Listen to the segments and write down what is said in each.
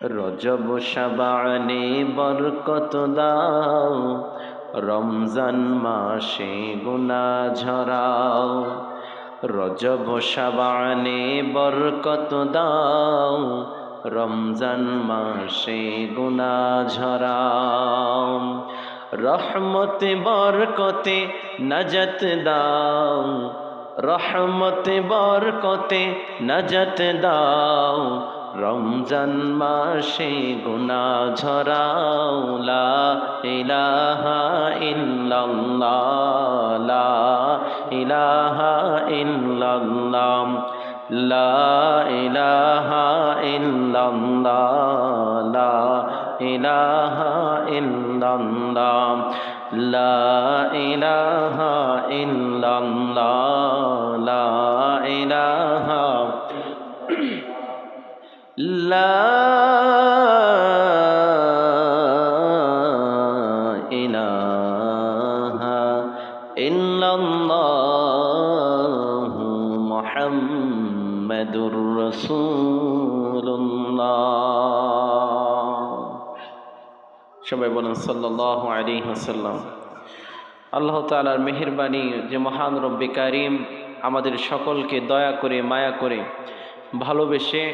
রজব শাবানে বরকত দাও, রমজান মাসে গুনাহ ঝরাও। রজব শাবানে বরকত দাও, রমজান মাসে গুনাহ ঝরাও। রহমতে বরকতে নাজাত দাও, রহমতে বরকতে নাজাত দাও। রমজান মাসে গুনাহ ঝরাও। লা ইলাহা ইল্লাল্লাহ, লা ইলাহা ইল্লাল্লাহ, লা ইলাহা ইল্লাল্লাহ, লা ইলাহা ইল্লাল্লাহ, লা ইলাহা ইল্লাল্লাহ, লা ইলাহা লা ইলাহা ইল্লাল্লাহু মুহাম্মাদুর রাসূলুল্লাহ। সবাই বলেন সাল্লাল্লাহু আলাইহি ওয়াসাল্লাম। আল্লাহ তাআলার মেহেরবানি যে মহান রব্বে কারীম আমাদের সকলকে দয়া করে মায়া করে ভালোবেসে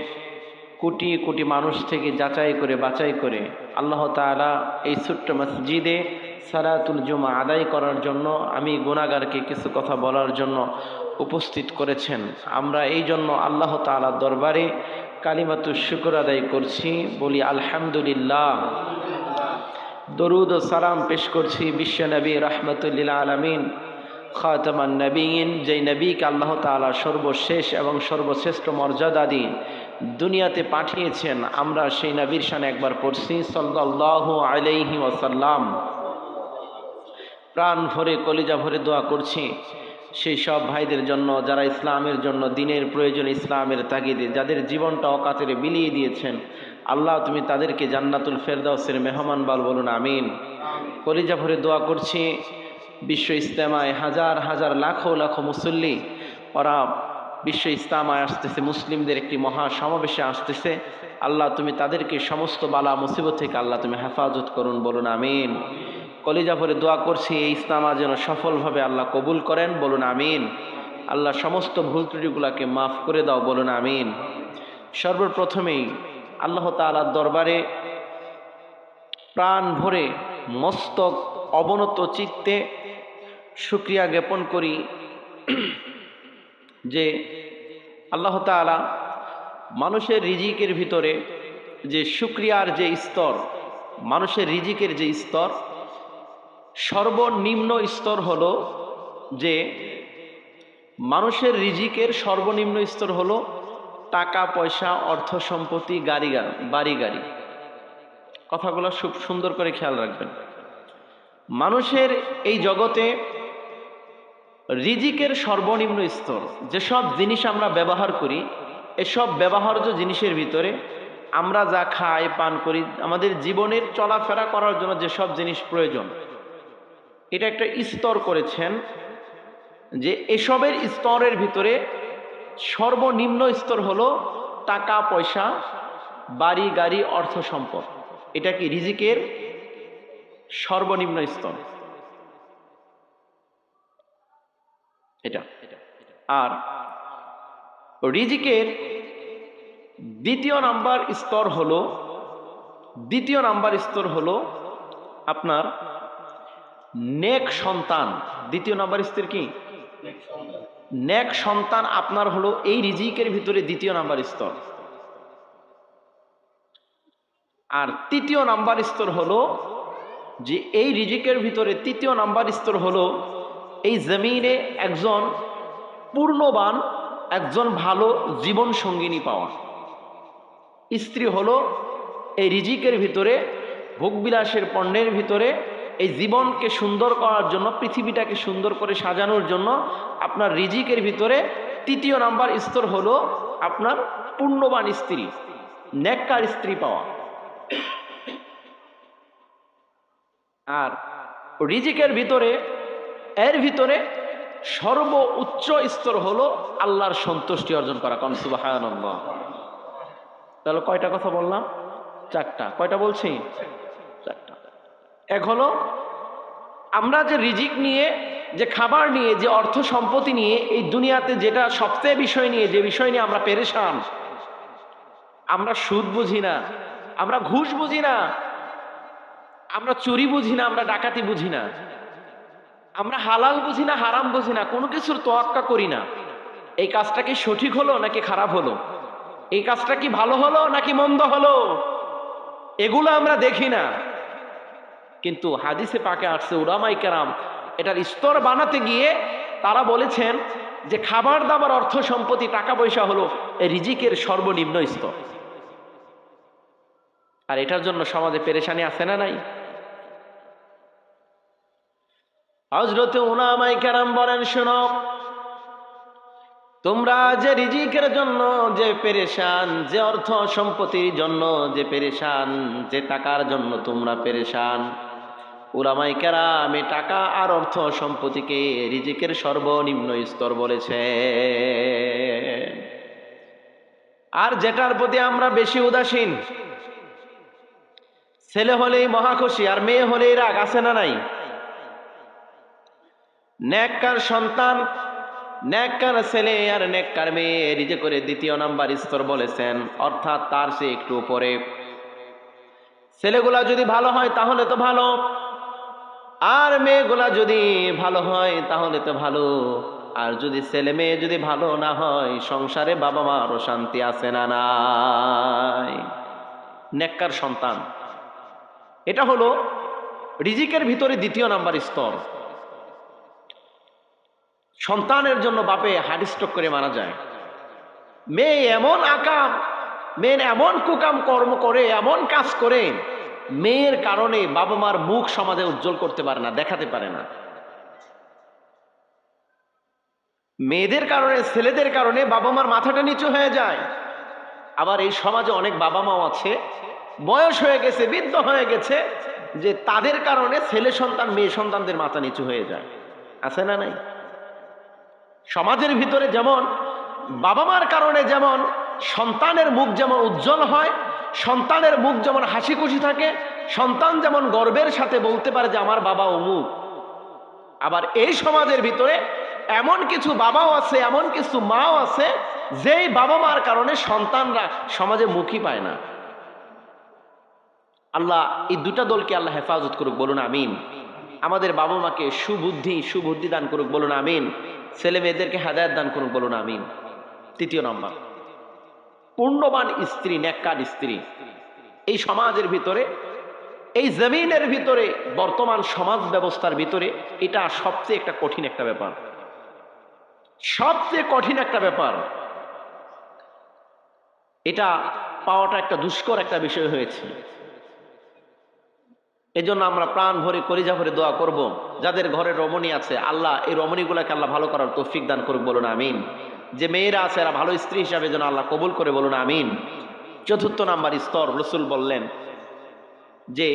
কোটি কোটি মানুষ থেকে যাচাই করে বাছাই করে আল্লাহ তাআলা এই ছোট্ট মসজিদে সালাতুল জুমা আদায় করার জন্য আমি গুনাহগারকে কিছু কথা বলার জন্য উপস্থিত করেছেন। আমরা এই জন্য আল্লাহ তাআলার দরবারে কালিমাতুশ শুকর আদায় করছি, বলি আলহামদুলিল্লাহ। দরুদ ও সালাম পেশ করছি বিশ্ব নবী রাহমাতুল লিল আলামিন খাতামান নবীন, যেই নবীকে আল্লাহ তাআলা সর্বশেষ এবং সর্বশ্রেষ্ঠ মর্যাদা দিয়ে দুনিয়াতে পাঠিয়েছেন। আমরা সেই নবীর শানে একবার পড়ছি সাল্লাল্লাহু আলাইহি ওয়াসাল্লাম। প্রাণ ভরে কলিজা ভরে দোয়া করছি সেই সব ভাইদের জন্য যারা ইসলামের জন্য দিনের প্রয়োজন ইসলামের তাগিদে যাদের জীবনটা অকাতরে বিলিয়ে দিয়েছেন। আল্লাহ তুমি তাদেরকে জান্নাতুল ফেরদাউসের মেহমান বলুন আমিন। কলিজা ভরে দোয়া করছি বিশ্ব ইজতেমায় হাজার হাজার লাখো লাখো মুসল্লি ওরা বিশ্ব ইজতেমায় আসতেছে, মুসলিমদের একটি মহা সমাবেশে আসতেছে। আল্লাহ তুমি তাদেরকে সমস্ত বালা মুসিবত থেকে আল্লাহ তুমি হেফাজত করুন বলুন আমিন। কলিজা ভরে দোয়া করছি এই ইজতেমা যেন সফলভাবে আল্লাহ কবুল করেন বলুন আমিন। আল্লাহ সমস্ত ভুল ত্রুটিগুলোকে মাফ করে দাও বলুন আমিন। সর্বপ্রথমেই আল্লাহ তাআলার দরবারে প্রাণ ভরে মস্তক অবনত চিত্তে শুকরিয়া জ্ঞাপন করি যে আল্লাহ তাআলা মানুষের রিজিকের ভিতরে যে শুকরিয়ার যে স্তর, মানুষের রিজিকের যে স্তর, সর্বনিম্ন স্তর হলো যে মানুষের রিজিকের সর্বনিম্ন স্তর হলো টাকা পয়সা, অর্থ সম্পত্তি, বাড়ি গাড়ি। কথাগুলো খুব সুন্দর করে খেয়াল রাখবেন। মানুষের এই জগতে রিজিকের সর্বনিম্ন স্তর, যেসব জিনিস আমরা ব্যবহার করি, এসব ব্যবহার্য জিনিসের ভিতরে আমরা যা খাই পান করি, আমাদের জীবনের চলাফেরা করার জন্য যেসব জিনিস প্রয়োজন, এটা একটা স্তর করেছেন যে এসবের স্তরের ভিতরে সর্বনিম্ন স্তর হলো টাকা পয়সা, বাড়ি গাড়ি, অর্থ সম্পদ। এটা কি রিজিকের সর্বনিম্ন স্তর এটা। আর রিজিকের দ্বিতীয় নাম্বার স্তর হলো আপনার নেক সন্তান। দ্বিতীয় নাম্বার স্তর কি? নেক সন্তান আপনার হলো এই রিজিকের ভিতরে দ্বিতীয় নাম্বার স্তর। আর তৃতীয় নাম্বার স্তর হলো যে এই রিজিকের ভিতরে তৃতীয় নাম্বার স্তর হলো এই জমিনে একজন পূর্ণবান, একজন ভালো জীবন সঙ্গিনী পাওয়া। স্ত্রী হলো এই রিজিকের ভিতরে, ভোগবিলাসের পণ্যের ভিতরে এই জীবনকে সুন্দর করার জন্য, পৃথিবীটাকে সুন্দর করে সাজানোর জন্য আপনার রিজিকের ভিতরে তৃতীয় নাম্বার স্তর হলো আপনার পূর্ণবান স্ত্রী, নেককার স্ত্রী পাওয়া। আর রিজিকের ভিতরে এর ভিতরে সর্ব উচ্চ স্তর হলো আল্লাহর সন্তুষ্টি অর্জন করা। কোন সুবহানাল্লাহ। তাহলে কয়টা কথা বললাম? চারটা। কয়টা বলছি? চারটা। এক হলো আমরা যে রিজিক নিয়ে, যে খাবার নিয়ে, যে অর্থ সম্পত্তি নিয়ে এই দুনিয়াতে যেটা সবচেয়ে বিষয় নিয়ে, যে বিষয় নিয়ে আমরা পেরেশান, আমরা সুদ বুঝি না, আমরা ঘুষ বুঝি না, আমরা চুরি বুঝি না, আমরা ডাকাতি বুঝি না, আমরা হালাল বুঝি না, হারাম বুঝি না, কোনো কিছুর তোয়াক্কা করি না। এই কাজটা কি সঠিক হলো নাকি খারাপ হলো, এই কাজটা কি ভালো হলো নাকি মন্দ হলো, এগুলো আমরা দেখি না। কিন্তু হাদিসে পাকে আসছে উলামায়ে কেরাম এটার স্তর বানাতে গিয়ে তারা বলেছেন যে খাবার দাবার, অর্থ সম্পত্তি, টাকা পয়সা হলো এই রিজিকের সর্বনিম্ন স্তর। আর এটার জন্য সমাজে পেরেশানি আছে না নাই? হযরতে উলামায়ে কেরাম বলেন, শোনো, তোমরা যে রিজিকের জন্য যে পেরেশান, যে অর্থ সম্পত্তির জন্য যে পেরেশান, যে টাকার জন্য তোমরা পেরেশান, উলামায়ে কেরাম এই টাকা আর অর্থ সম্পত্তিকে রিজিকের সর্বনিম্ন স্তর বলেছে। আর যেটার প্রতি আমরা বেশি উদাসীন, ছেলে হলেই মহাখুশি আর মেয়ে হলেই রাগ, আছে না নাই? নেককার সন্তান, নেককার ছেলে আর নেককার মেয়ে রিজিকের দ্বিতীয় নাম্বার স্তর বলেছেন, অর্থাৎ তার চেয়ে একটু উপরে। ছেলেগুলা যদি ভালো হয় তাহলে তো ভালো, আর মেয়েগুলা যদি ভালো হয় তাহলে তো ভালো। আর যদি ছেলে মেয়ে যদি ভালো না হয়, সংসারে বাবা মারও শান্তি আছে না নাই? নেককার সন্তান, এটা হলো রিজিকের ভিতরে দ্বিতীয় নাম্বার স্তর। সন্তানের জন্য বাপে হার্ট স্ট্রোক করে মারা যায়। মেয়ে এমন আকাম, মেয়ে এমন কুকাম কর্ম করে, এমন কাজ করে, মেয়ের কারণে বাবা মার মুখ সমাজে উজ্জ্বল করতে পারে না, দেখাতে পারে না। মেয়েদের কারণে, ছেলেদের কারণে বাবা মার মাথাটা নিচু হয়ে যায়। আবার এই সমাজে অনেক বাবা মাও আছে, বয়স হয়ে গেছে, বৃদ্ধ হয়ে গেছে, যে তাদের কারণে ছেলে সন্তান মেয়ে সন্তানদের মাথা নিচু হয়ে যায়, আছে না নাই? সমাজের ভিতরে যেমন বাবা মার কারণে যেমন সন্তানের মুখ যেমন উজ্জ্বল হয়, সন্তানের মুখ যেমন হাসি খুশি থাকে, সন্তান যেমন গর্বের সাথে বলতে পারে যে আমার বাবা অমুক, আবার এই সমাজের ভিতরে এমন কিছু বাবাও আছে, এমন কিছু মাও আছে, যেই বাবা মার কারণে সন্তানরা সমাজে মুখই পায় না। আল্লাহ এই দুটা দলকে আল্লাহ হেফাজত করুক, বলুন আমিন। আমাদের বাবা মাকে সুবুদ্ধি দান করুক, বলুন আমিন। ছেলে মেয়েদেরকে হেদায়েত দান করুক, বলুন আমিন। তৃতীয় নম্বর, পূর্ণবান স্ত্রী, নেককার স্ত্রী। এই সমাজের ভিতরে, এই জমিনের ভিতরে, বর্তমান সমাজ ব্যবস্থার ভিতরে এটা সবচেয়ে একটা কঠিন একটা ব্যাপার, সবচেয়ে কঠিন একটা ব্যাপার। এটা পাওয়াটা একটা দুষ্কর একটা বিষয় হয়েছে। এজন্য আমরা প্রাণ ভরে, কলিজা ভরে দোয়া করব, যাদের ঘরে রমণী আছে, আল্লাহ এই রমণীগুলোকে আল্লাহ ভালো করার তৌফিক দান করুক, বলুন আমিন। যে মেয়েরা আছে এরা ভালো স্ত্রী হিসাবে যেন আল্লাহ কবুল করে, বলুন আমিন। চতুর্থ নাম্বার স্তর, রাসূল বললেন যে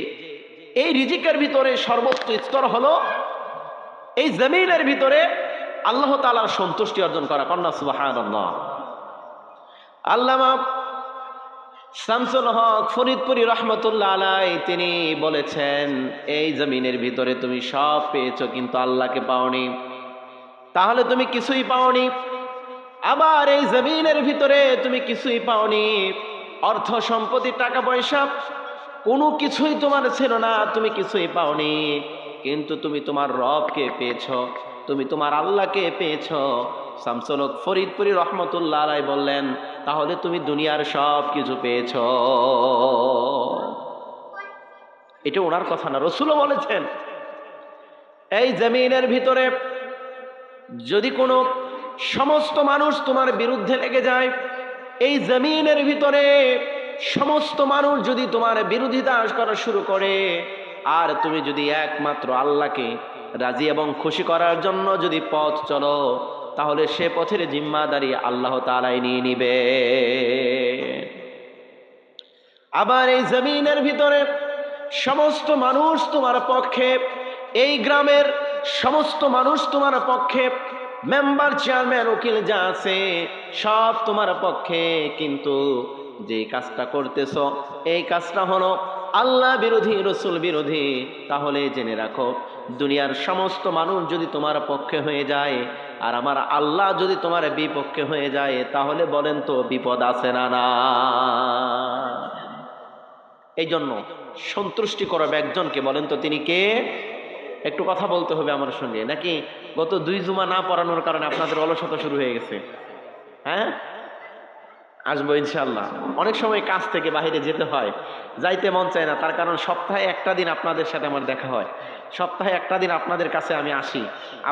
এই রিজিকের ভিতরে সর্বোচ্চ স্তর হলো এই জমিনের ভিতরে আল্লাহ তাআলার সন্তুষ্টি অর্জন করা। কন্যা সুবহানাল্লাহ। আল্লামা শামসুল হক ফরিদপুরি রহমতুল্লাহ আলাই তিনি বলেছেন, এই জমিনের ভিতরে তুমি সব পেয়েছো কিন্তু আল্লাহকে পাওনি, তাহলে তুমি কিছুই পাওনি। আবার এই জমিনের ভিতরে তুমি কিছুই পাওনি, অর্থ সম্পত্তি, টাকা পয়সা কোনো কিছুই তোমার ছিল না, তুমি কিছুই পাওনি, কিন্তু তুমি তোমার রবকে পেয়েছো, তুমি তোমার আল্লাহকে পেয়েছো। শামসুল হক ফরিদপুরি রহমতুল্লাহ আলাই বললেন, তাহলে তুমি দুনিয়ার সব কিছু পেয়েছো। এটা ওনার কথা না, রাসূলও বলেছেন এই জমিনের ভিতরে যদি কোনো সমস্ত মানুষ তোমার বিরুদ্ধে লেগে যায়, এই জমিনের ভিতরে সমস্ত মানুষ যদি তোমার বিরোধিতা করা শুরু করে, আর তুমি যদি একমাত্র আল্লাহকে রাজি এবং খুশি করার জন্য যদি পথ চলো, তাহলে সে পথের জিম্মাদারি আল্লাহ তাআলাই নিয়ে নিবে। আবার এই জমিনের ভিতরে সমস্ত মানুষ তোমার পক্ষে, এই গ্রামের সমস্ত মানুষ তোমার পক্ষে, মেম্বার চেয়ারম্যান উকিল যা আছে সব তোমার পক্ষে, কিন্তু যে এই কাজটা করতেছো এই কাজটা হলো আল্লাহ বিরোধী, রসুল বিরোধী, তাহলে জেনে রাখো দুনিয়ার সমস্ত মানুষ যদি তোমার পক্ষে হয়ে যায় আর আমার আল্লাহ যদি তোমার বিপক্ষে হয়ে যায়, তাহলে বলেন তো বিপদ আছে না? না। এই জন্য সন্তুষ্টি করবে একজনকে, বলেন তো তিনি কে? একটু কথা বলতে হবে আমার সঙ্গে, নাকি গত 2 জুমা না পড়ানোর কারণে আপনাদের অলসতা শুরু হয়ে গেছে? হ্যাঁ, আসবো ইনশাল্লাহ। অনেক সময় কাজ থেকে বাইরে যেতে হয়, যাইতে মন চায় না, তার কারণ সপ্তাহে একটা দিন আপনাদের সাথে আমার দেখা হয়, সপ্তাহে একটা দিন আপনাদের কাছে আমি আসি,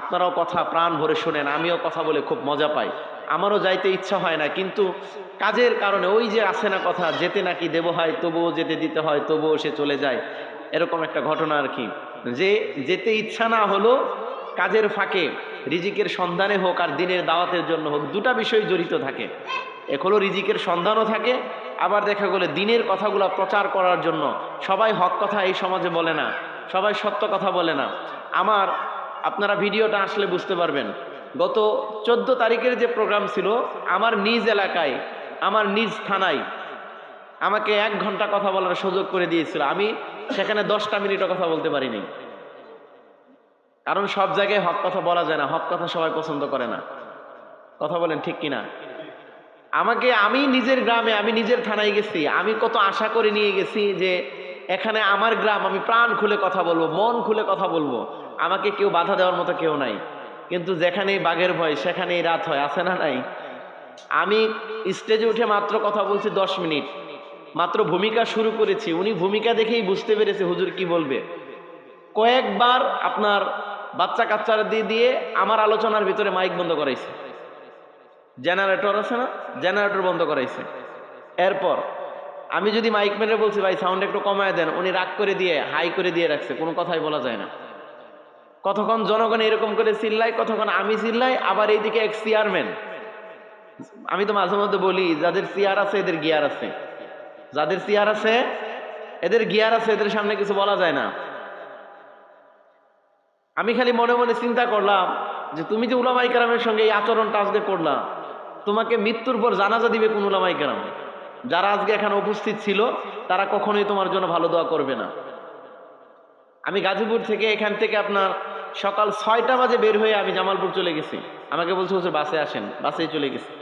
আপনারাও কথা প্রাণ ভরে শোনেন, আমিও কথা বলে খুব মজা পাই, আমারও যাইতে ইচ্ছা হয় না, কিন্তু কাজের কারণে ওই যে আছে না কথা, যেতে নাকি দেবো হয় তবুও যেতে দিতে হয়, তবুও সে চলে যায়, এরকম একটা ঘটনা আর কি। যে যেতে ইচ্ছা না হলো কাজের ফাঁকে রিজিকের সন্ধানে হোক আর দিনের দাওয়াতের জন্য হোক, দুটা বিষয় জড়িত থাকে। এক হলো রিজিকের সন্ধানও থাকে, আবার দেখা গেলে দিনের কথাগুলো প্রচার করার জন্য। সবাই হক কথা এই সমাজে বলে না, সবাই সত্য কথা বলে না। আপনারা ভিডিওটা আসলে বুঝতে পারবেন, গত 14 তারিখের যে প্রোগ্রাম ছিল, আমার নিজ এলাকায়, আমার নিজ থানায় আমাকে 1 ঘন্টা কথা বলার সুযোগ করে দিয়েছিল, আমি সেখানে 10টা মিনিটও কথা বলতে পারিনি। কারণ সব জায়গায় হক কথা বলা যায় না, হক কথা সবাই পছন্দ করে না। কথা বলেন ঠিক কিনা? আমি নিজের গ্রামে, আমি নিজের থানায় গেছি, আমি কত আশা করে নিয়ে গেছি যে এখানে আমার গ্রাম, আমি প্রাণ খুলে কথা বলবো, মন খুলে কথা বলবো, আমাকে কেউ বাধা দেওয়ার মতো কেউ নাই। কিন্তু যেখানেই বাঘের ভয় সেখানেই রাত হয়, আছে না নাই? আমি স্টেজে উঠে মাত্র কথা বলছি 10 মিনিট, মাত্র ভূমিকা শুরু করেছি, উনি ভূমিকা দেখেই বুঝতে পেরেছে হুজুর কি বলবে। কয়েকবার আপনার বাচ্চা কাচ্চারা দিয়ে আমার আলোচনার ভিতরে মাইক বন্ধ করাইছে, জেনারেটর আছে না, জেনারেটর বন্ধ করাইছে। এরপর আমি যদি মাইক মেরে বলছি ভাই সাউন্ড একটু কমায় দেন, উনি রাগ করে দিয়ে হাই করে দিয়ে রাখছে, কোনো কথাই বলা যায় না। কতক্ষণ জনগণ এরকম করে চিল্লাই, কতক্ষণ আমি চিল্লাই, আবার এইদিকে এক চেয়ারম্যান। আমি তো মাঝে মধ্যে বলি, যাদের চেয়ার আছে এদের গিয়ার আছে, যাদের চেয়ার আছে এদের গিয়ার আছে, এদের সামনে কিছু বলা যায় না। আমি খালি মনে মনে চিন্তা করলাম যে তুমি যে উলামায়ে কেরামের সঙ্গে এই আচরণটা আজকে করলা, তোমাকে মৃত্যুর পর জানাজা দিবে কোন উলামায়ে কেরাম? যারা আজকে এখানে উপস্থিত ছিল তারা কখনোই তোমার জন্য ভালো দোয়া করবে না। আমি গাজীপুর থেকে, এখান থেকে আপনার সকাল 6টা বাজে বের হয়ে আমি জামালপুর চলে গেছি, আমাকে বলছে হুজুর বাসে আসেন, বাসেই চলে গেছি।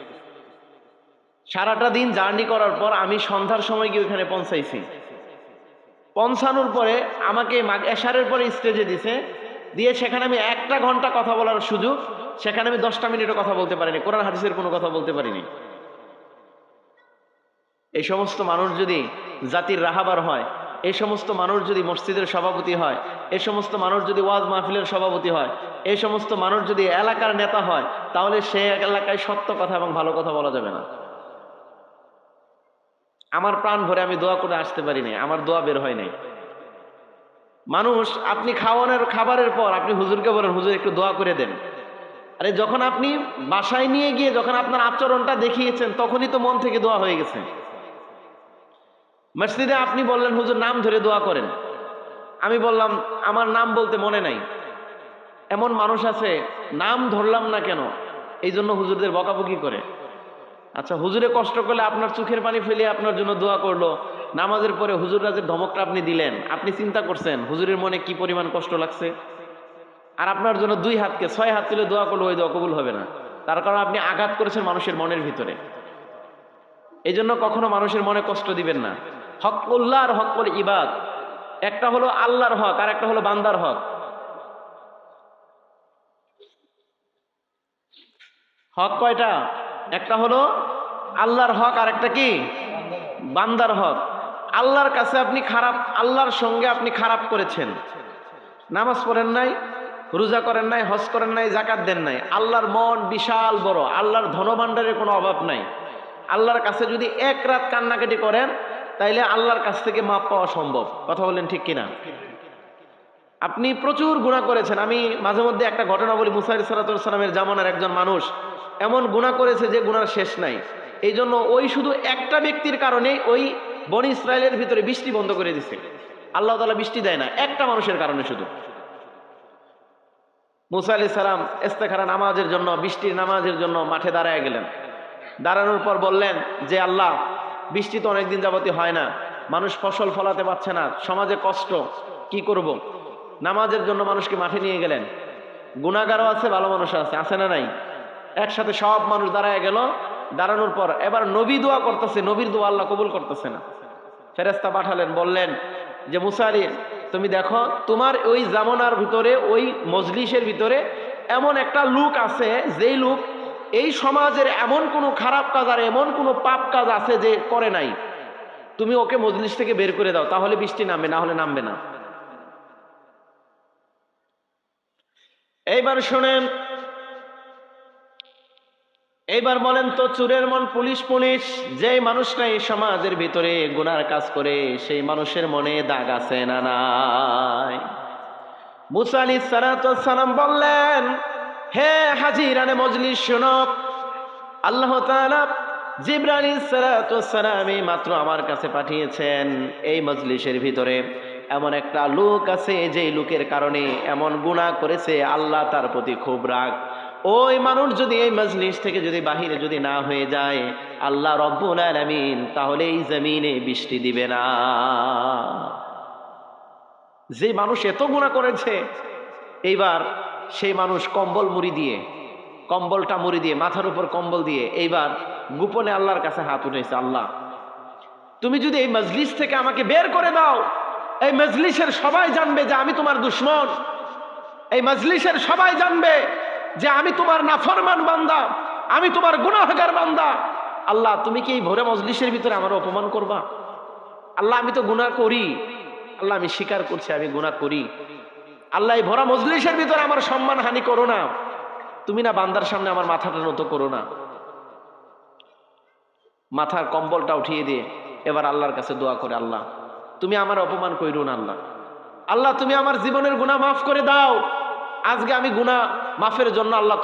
সারাটা দিন জার্নি করার পর আমি সন্ধ্যার সময় গিয়ে ওইখানে পৌঁছাইছি। পৌঁছানোর পরে আমাকে এশারের পরে স্টেজে দিছে, দিয়ে সেখানে আমি 1টা ঘন্টা কথা বলার সুযোগ, সেখানে আমি 10টা মিনিটও কথা বলতে পারিনি, কোরআন হাদিসের কোনো কথা বলতে পারিনি। এই সমস্ত মানুষ যদি জাতির রাহাবার হয়, এই সমস্ত মানুষ যদি মসজিদের সভাপতি হয়, এই সমস্ত মানুষ যদি ওয়াজ মাহফিলের সভাপতি হয়, এই সমস্ত মানুষ যদি এলাকার নেতা হয়, তাহলে সে এলাকায় সত্য কথা এবং ভালো কথা বলা যাবে না। আমার প্রাণ ভরে আমি দোয়া করে আসতে পারি নাই, আমার দোয়া বের হয় নাই। মানুষ, আপনি খাবারের পর আপনি হুজুরকে বলেন হুজুর একটু দোয়া করে দেন, আরে যখন আপনি বাসায় নিয়ে গিয়ে যখন আপনার আচরণটা দেখিয়েছেন, তখনই তো মন থেকে দোয়া হয়ে গেছে। মসজিদে আপনি বললেন হুজুর নাম ধরে দোয়া করেন, আমি বললাম আমার নাম বলতে মনে নাই। এমন মানুষ আছে নাম ধরলাম না কেন এই জন্য হুজুরদের বকাবকি করে। আচ্ছা, হুজুরে কষ্ট করলে আপনার চোখের পানি ফেলে আপনার জন্য দোয়া করলো, নামাজের পরে হুজুররা যে ধমকটা আপনি দিলেন, আপনি চিন্তা করছেন হুজুরের মনে কি পরিমাণ কষ্ট লাগছে? আর আপনার জন্য 2 হাতকে 6 হাত তুলে দোয়া করলো, ওই দোয়া কবুল হবে না, তার কারণ আপনি আঘাত করেছেন মানুষের মনের ভিতরে। এই জন্য কখনো মানুষের মনে কষ্ট দিবেন না। হকুল্লাহ আর হকুল ইবাদ, একটা হলো আল্লাহর হক আর একটা হলো বান্দার হক। হক কয়টা? একটা হলো আল্লাহর হক আর একটা কি? বান্দার হক। আল্লাহর কাছে আপনি খারাপ, আল্লাহর সঙ্গে আপনি খারাপ করেছেন, নামাজ পড়েন নাই, রোজা করেন নাই, হজ করেন নাই, যাকাত দেন নাই। আল্লাহর মন বিশাল বড়, আল্লাহর ধনভাণ্ডারের কোনো অভাব নাই। আল্লাহর কাছে যদি 1 রাত কান্নাকাটি করেন, তাইলে আল্লাহর কাছ থেকে মাপ পাওয়া সম্ভব। কথা বলেন ঠিক কিনা? আপনি প্রচুর গুনাহ করেছেন। আমি মাঝে মধ্যে একটা ঘটনা বলি, মুসা আলাইহিস সালামের জামানার একজন মানুষ এমন গুনাহ করেছে যে গুনার শেষ নাই। এই জন্য ওই শুধু একটা ব্যক্তির কারণে ওই বনি ইসরায়েলের ভিতরে বৃষ্টি বন্ধ করে দিছে। আল্লাহ তাআলা বৃষ্টি দেয় না একটা মানুষের কারণে শুধু। মুসা আলাইহিস সালাম ইস্তেখারা নামাজের জন্য, বৃষ্টির নামাজের জন্য মাঠে দাঁড়ায় গেলেন। দাঁড়ানোর পর বললেন যে আল্লাহ, বৃষ্টি তো অনেকদিন যাবতীয় হয় না, মানুষ ফসল ফলাতে পারছে না, সমাজে কষ্ট, কি করব। নামাজের জন্য মানুষকে মাঠে নিয়ে গেলেন, গুনাহগারও আছে, ভালো মানুষ আছে, আছে না নাই? একসাথে সব মানুষ দাঁড়ায় গেল, দাঁড়ানোর পর এবার নবী দোয়া করতেছে, নবীর দোয়া আল্লাহ কবুল করতেছে না। ফেরেশতা পাঠালেন, বললেন যে মুসা আলী, তুমি দেখো তোমার ওই জামানার ভিতরে, ওই মজলিসের ভিতরে এমন একটা লোক আছে, যেই লোক এই সমাজের এমন কোনো খারাপ কাজ আর এমন কোনো পাপ কাজ আছে যে করে নাই, তুমি ওকে মজলিস থেকে বের করে দাও, তাহলে বৃষ্টি নামবে, না হলে নামবে না। এইবার শোনেন, এইবার বলেন তো, চোরের মন পুলিশ পুলিশ, যে মানুষটা এই সমাজের ভিতরে গুনার কাজ করে, সেই মানুষের মনে দাগ আছে না নাই? মুসা আলাইহিস সালাম বললেন, হে হাজিরানে মজলিস শোনো, আল্লাহ তাআলা জিবরাইল আলাইহিস সালাম মাত্র আমার কাছে পাঠিয়েছেন, এই মজলিসের ভিতরে এমন একটা লোক আছে, যেই লোকের কারণে এমন গুনাহ করেছে, আল্লাহ তার প্রতি খুব রাগ। ওই মানুষ যদি এই মজলিস থেকে যদি বাহিরে যদি না হয়ে যায়, আল্লাহ রব্বুল আলামিন তাহলে এই জমিনে বৃষ্টি দিবে না। যে মানুষ এত গুনাহ করেছে, এইবার সেই মানুষ কম্বল মুড়ি দিয়ে, কম্বলটা মুড়ি দিয়ে, মাথার উপর কম্বল দিয়ে এইবার গোপনে আল্লাহর কাছে হাত উঠেছে, আল্লাহ তুমি যদি এই মজলিস থেকে আমাকে বের করে দাও, এই মজলিসের সবাই জানবে যে আমি তোমার দুশমন, এই মজলিসের সবাই জানবে যে আমি তোমার নাফরমান বান্দা, আমি তোমার গুনাহগার বান্দা। আল্লাহ তুমি কি এই ভোরে মজলিসের ভিতরে আমার অপমান করবা? আল্লাহ আমি তো গুনাহ করি, আল্লাহ আমি স্বীকার করছি আমি গুনাহ করি, আল্লাহ এই ভরা মজলিসের ভিতরে আমার সম্মান হানি করো না, তুমি না বান্দার সামনে আমার মাথাটা নত করো না। মাথার কম্বলটা উঠিয়ে দিয়ে এবার আল্লাহর কাছে দোয়া করে, আল্লাহ তুমি আমার অপমান কইরো না, আল্লাহ আল্লাহ তুমি আমার জীবনের গুনাহ মাফ করে দাও। আজকে আমি গুনাহ মাফের জন্য আল্লাহ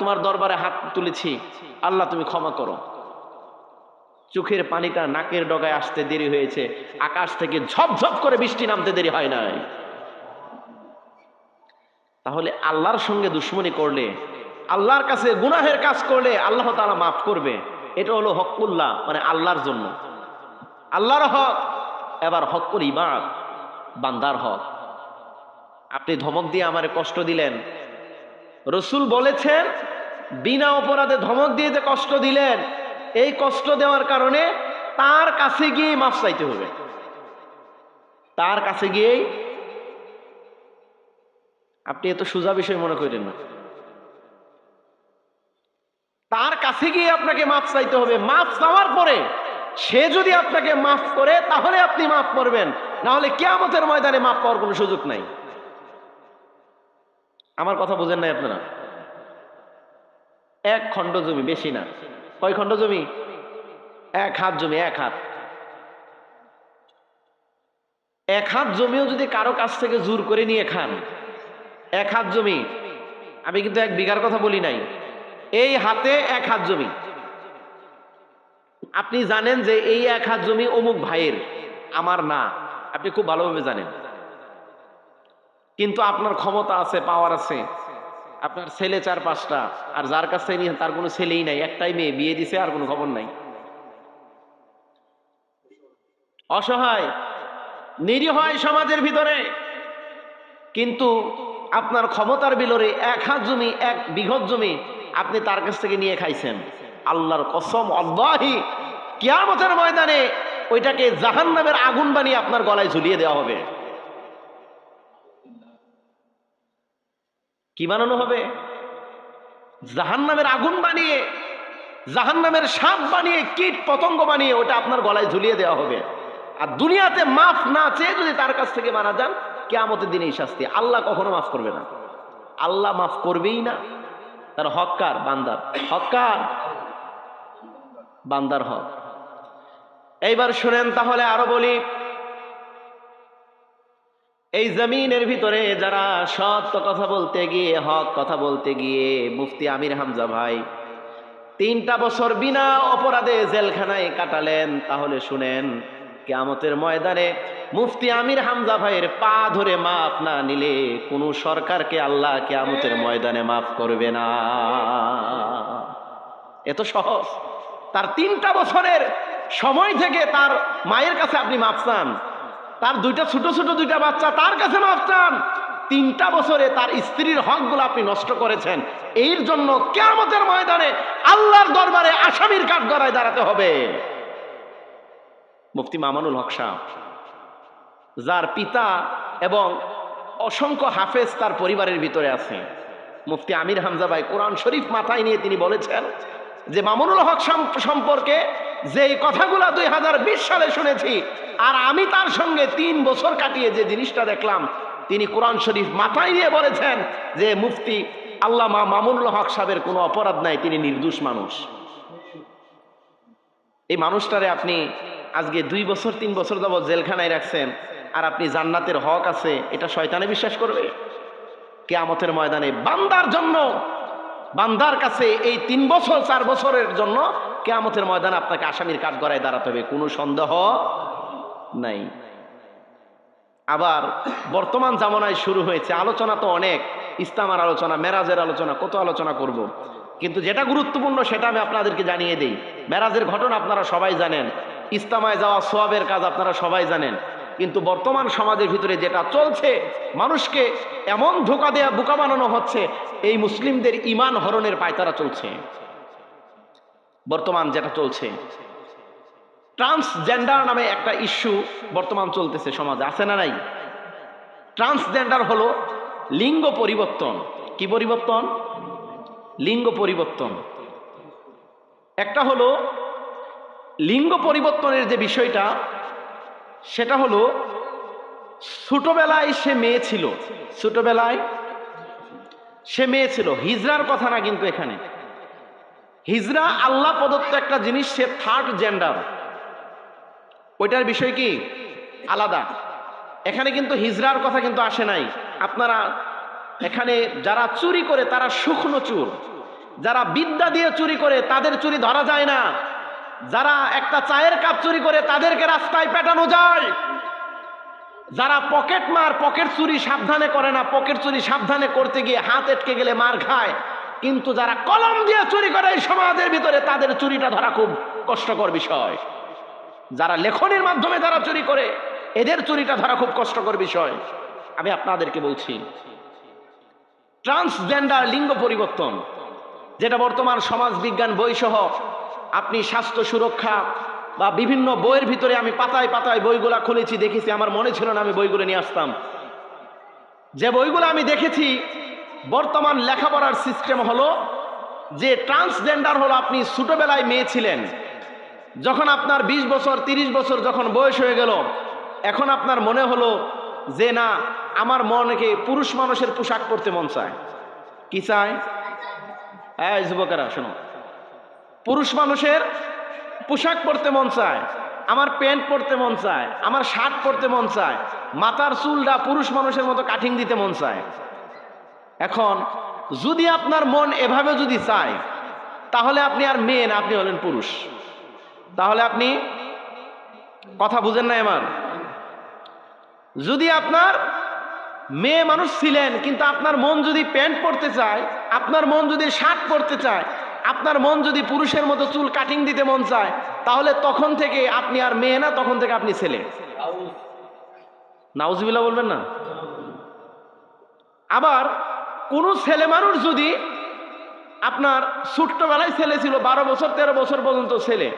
তোমার দরবারে হাত তুলেছি, আল্লাহ তুমি ক্ষমা করো। চোখের পানিটা নাকের ডগায় আসতে দেরি হয়েছে, আকাশ থেকে ঝপঝপ করে বৃষ্টি নামতে দেরি হয় নাই। তাহলে আল্লাহর সঙ্গে দুশ্মনী করলে, আল্লাহর কাছে গুনাহের কাজ করলে আল্লাহ তাআলা মাফ করবে। এটা হলো হকুল্লাহ, মানে আল্লাহর জন্য, আল্লাহর হক। এবার হকুল ইবাদ, বান্দার হক। আপনি ধমক দিয়ে আমারে কষ্ট দিলেন, রসুল বলেছেন বিনা অপরাধে ধমক দিয়ে যে কষ্ট দিলেন, এই কষ্ট দেওয়ার কারণে তার কাছে গিয়ে মাফ চাইতে হবে, তার কাছে গিয়েই। আপনি এত সোজা বিষয় মনে করেন না, তার কাছে গিয়ে আপনাকে মাফ চাইতে হবে। মাফ চাওয়ার পরে সে যদি আপনাকে মাফ করে তাহলে আপনি মাফ করবেন, না হলে কিয়ামতের ময়দানে মাফ পাওয়ার কোনো সুযোগ নাই। আমার কথা বুঝেন নাই আপনারা? এক খণ্ড জমি, বেশি না। কয় খণ্ড জমি? এক হাত জমি। এক হাত জমিও যদি কারো কাছ থেকে জোর করে নিয়ে খান, এক হাত জমি, আমি কিন্তু 1 বিঘার কথা বলি নাই, এই হাতে 1 হাত জমি। আপনি জানেন যে এই 1 হাত জমি অমুক ভাইয়ের, আমার না, আপনি খুব ভালোভাবে জানেন, কিন্তু আপনার ক্ষমতা আছে, পাওয়ার আছে, আপনার ছেলে 4-5টা, আর যার কাছ থেকে নিয়েছেন তার কোনো ছেলেই নাই, একটাই মেয়ে, বিয়ে দিছে, আর কোনো খবর নাই। অসহায় নিরীহ সমাজের ভিতরে, কিন্তু আপনার ক্ষমতার বিলরে 1 হাত জমি, 1 বিঘত জমি আপনি তার কাছ থেকে নিয়ে খাইছেন। আল্লাহর কসম, আল্লাহি কিয়ামতের ময়দানে ওইটাকে জাহান্নামের আগুন বানিয়ে আপনার গলায় ঝুলিয়ে দেওয়া হবে। কি বানানো হবে? জাহান্নামের আগুন বানিয়ে, জাহান্নামের সাপ বানিয়ে, কীট পতঙ্গ বানিয়ে ওটা আপনার গলায় ঝুলিয়ে দেওয়া হবে। আর দুনিয়াতে মাফ না চেয়ে যদি তার কাছ থেকে মারা যান, কিয়ামতের দিনে এই শাস্তি। আল্লাহ কখনো মাফ করবে না, আল্লাহ মাফ করবেই না। তার হক কার? বান্দার। হক কার? বান্দার হক। এইবার শুনেন, তাহলে আরো বলি, এই জমিনের ভিতরে যারা সত্য কথা বলতে গিয়ে, হক কথা বলতে গিয়ে, মুফতি আমির হামজা ভাই 3টা বছর বিনা অপরাধে জেলখানায় কাটালেন, তাহলে শুনেন, কিয়ামতের ময়দানে মুফতি আমির হামজা ভাইয়ের পা ধরে মাফ না নিলে কোন সরকারকে আল্লাহ কিয়ামতের ময়দানে মাফ করবে না। এত সহজ। তার 3টা বছরের সময় থেকে তার মায়ের কাছে আপনি মাপ চান, তার ছোট ছোট দুইটা বাচ্চা তার কাছে মাপ চান, 3টা বছরে তার স্ত্রীর হকগুলো আপনি নষ্ট করেছেন, এর জন্য কিয়ামতের ময়দানে আল্লাহর দরবারে আসামির কাঠগড়ায় দাঁড়াতে হবে। মুফতি মামুনুল হক সাহেব, যার পিতা এবং অসংখ্য হাফেজ তার পরিবারের ভিতরে আছে, মুফতি আমির হামজা ভাই কোরআন শরীফ মাথায় নিয়ে তিনি বলেছেন যে মামুনুল হক সম্পর্কে যে কথাগুলা 2020 সালে শুনেছি, আর আমি তার সঙ্গে 3 বছর কাটিয়ে যে জিনিসটা দেখলাম, তিনি কোরআন শরীফ মাথায় নিয়ে বলেছেন যে মুফতি আল্লামা মামুনুল হক সাহেবের কোনো অপরাধ নাই, তিনি নির্দোষ মানুষ। এই মানুষটারে আপনি আজকে 2 বছর 3 বছর যাবত জেলখানায় রাখছেন, আর আপনি জান্নাতের হক আছে এটা শয়তানে বিশ্বাস করবে? কিয়ামতের ময়দানে বান্দার জন্য, বান্দার কাছে এই 3 বছর 4 বছরের জন্য কিয়ামতের ময়দানে আপনাকে আসামির কাঠগড়ায় দাঁড়াতে হবে, কোনো সন্দেহ নাই। আবার বর্তমান জামানায় শুরু হয়েছে আলোচনা, তো অনেক, ইসলামের আলোচনা, মেরাজের আলোচনা, কত আলোচনা করব, কিন্তু যেটা গুরুত্বপূর্ণ সেটা আমি আপনাদেরকে জানিয়ে দিই। মেরাজের ঘটনা আপনারা সবাই জানেন, ইস্তেমায় যাওয়া সওয়াবের কাজ আপনারা সবাই জানেন, কিন্তু বর্তমান সমাজের ভিতরে যেটা চলছে, মানুষকে এমন ধোঁকা দেয়া বোকা বানানো হচ্ছে, এই মুসলিমদের ঈমান হরণের পায়তারা চলছে। বর্তমান যেটা চলছে, ট্রান্সজেন্ডার নামে একটা ইস্যু বর্তমান চলতেছে সমাজে, আছে না নাই? ট্রান্সজেন্ডার হলো লিঙ্গ পরিবর্তন। কি পরিবর্তন? লিঙ্গ পরিবর্তন। একটা হলো লিঙ্গ পরিবর্তনের যে বিষয়টা, সেটা হলো ছোটবেলায় সে মেয়ে ছিল, ছোটবেলায় সে মেয়ে ছিল, হিজরার কথা না কিন্তু এখানে। হিজরা আল্লাহ প্রদত্ত একটা জিনিস, সে থার্ড জেন্ডার, ওইটার বিষয় কি আলাদা। এখানে কিন্তু হিজরার কথা কিন্তু আসে নাই। আপনারা এখানে যারা চুরি করে তারা শুকনো চোর, যারা বিদ্যা দিয়ে চুরি করে তাদের চুরি ধরা যায় না, যারা একটা চায়ের কাপ চুরি করে তাদেরকে রাস্তায় পেটানো যায়, যারা পকেট মার, পকেট চুরি সাবধানে করে না, পকেট চুরি সাবধানে করতে গিয়ে হাত এটকে গেলে মার খায়, কিন্তু যারা কলম দিয়ে চুরি করে এই সমাজের ভিতরে তাদের চুরিটা ধরা খুব কষ্টকর বিষয়। যারা লেখনের মাধ্যমে যারা চুরি করে এদের চুরিটা ধরা খুব কষ্টকর বিষয়। আমি আপনাদেরকে বলছি, ট্রান্সজেন্ডার লিঙ্গ পরিবর্তন, যেটা বর্তমান সমাজ বিজ্ঞান বই সহ আপনি স্বাস্থ্য সুরক্ষা বা বিভিন্ন বইয়ের ভিতরে, আমি পাতায় পাতায় বইগুলা খুলেছি, দেখেছি, আমার মনে ছিল না আমি বইগুলো নিয়ে আসতাম। যে বইগুলো আমি দেখেছি, বর্তমান লেখাপড়ার সিস্টেম হলো যে ট্রান্সজেন্ডার হলো আপনি ছোটবেলায় মেয়ে ছিলেন, যখন আপনার 20 বছর 30 বছর যখন বয়স হয়ে গেল, এখন আপনার মনে হলো যে না, আমার মনকে পুরুষ মানুষের পোশাক পরতে মন চায়। কি চায়? এই যুবকেরা শোনো, পুরুষ মানুষের পোশাক পরতে মন চায়, আমার প্যান্ট পরতে মন চায়, আমার শার্ট পরতে মন চায়, মাথার চুলটা পুরুষ মানুষের মতো কাটিং দিতে মন চায়। এখন যদি আপনার মন এভাবে যদি চায়, তাহলে আপনি আর মেয়ে না, আপনি হলেন পুরুষ। তাহলে আপনি কথা বুঝেন না আমার? যদি আপনার মেয়ে মানুষ ছিলেন, কিন্তু আপনার মন যদি প্যান্ট পরতে চায়, আপনার মন যদি শার্ট পরতে চায়, আপনার মন যদি পুরুষের মতো চুল কাটিং দিতে মন চায়, তাহলে তখন থেকে আপনি আর মেয়ে না, তখন থেকে আপনি ছেলে। নাউজুবিল্লাহ বলবেন না? আবার কোন ছেলে মানুষ যদি আপনার ছোট্টবেলায় ছেলে ছিল, 12 বছর 13 বছর পর্যন্ত ছেলে,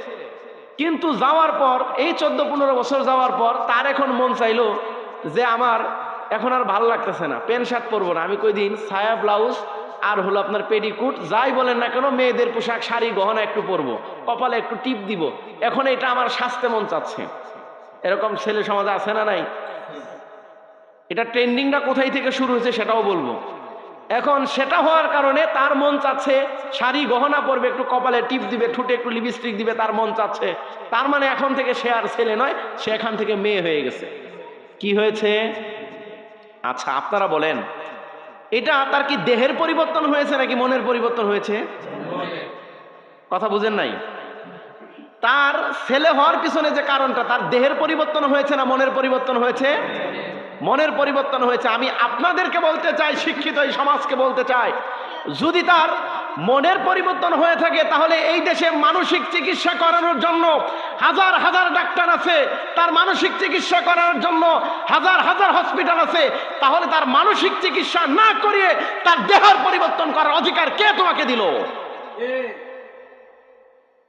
কিন্তু যাওয়ার পর এই 14-15 বছর যাওয়ার পর তার এখন মন চাইলো যে আমার এখন আর ভালো লাগতেছে না, প্যান্ট শার্ট পরবো না, আমি কই দিন ছায়া ব্লাউজ আর হলো আপনার পেডিকুট, যাই বলেন না কেন, মেয়েদের পোশাক শাড়ি গহনা একটু পরবো, কপালে একটু টিপ দিব, এখন এটা আমার স্বাস্থ্য মন চাচ্ছে। এরকম ছেলে সমাজে আছে না নাই? এটা ট্রেন্ডিংটা কোথায় থেকে শুরু হয়েছে সেটাও বলবো। এখন সেটা হওয়ার কারণে তার মন চাচ্ছে শাড়ি গহনা পরবে, একটু কপালে টিপ দিবে, ঠোঁটে একটু লিপস্টিক দিবে, তার মন চাচ্ছে। তার মানে এখন থেকে সে আর ছেলে নয়, সে এখান থেকে মেয়ে হয়ে গেছে। কি হয়েছে? আচ্ছা আপনারা বলেন, এটা তার কি দেহের পরিবর্তন হয়েছে নাকি মনের পরিবর্তন হয়েছে? কথা বুঝেন নাই? তার ছেলে হওয়ার পিছনে যে কারণটা, তার দেহের পরিবর্তন হয়েছে না মনের পরিবর্তন হয়েছে? মনের পরিবর্তন হয়েছে। আমি আপনাদেরকে বলতে চাই, শিক্ষিত এই সমাজকে বলতে চাই, যদি তার মনের পরিবর্তন হয়ে থাকে, তাহলে এই দেশে মানসিক চিকিৎসা করানোর জন্য হাজার হাজার ডাক্তার আছে, তার মানসিক চিকিৎসা করানোর জন্য হাজার হাজার হসপিটাল আছে, তাহলে তার মানসিক চিকিৎসা না করিয়ে তার দেহের পরিবর্তন করার অধিকার কে তোমাকে দিল?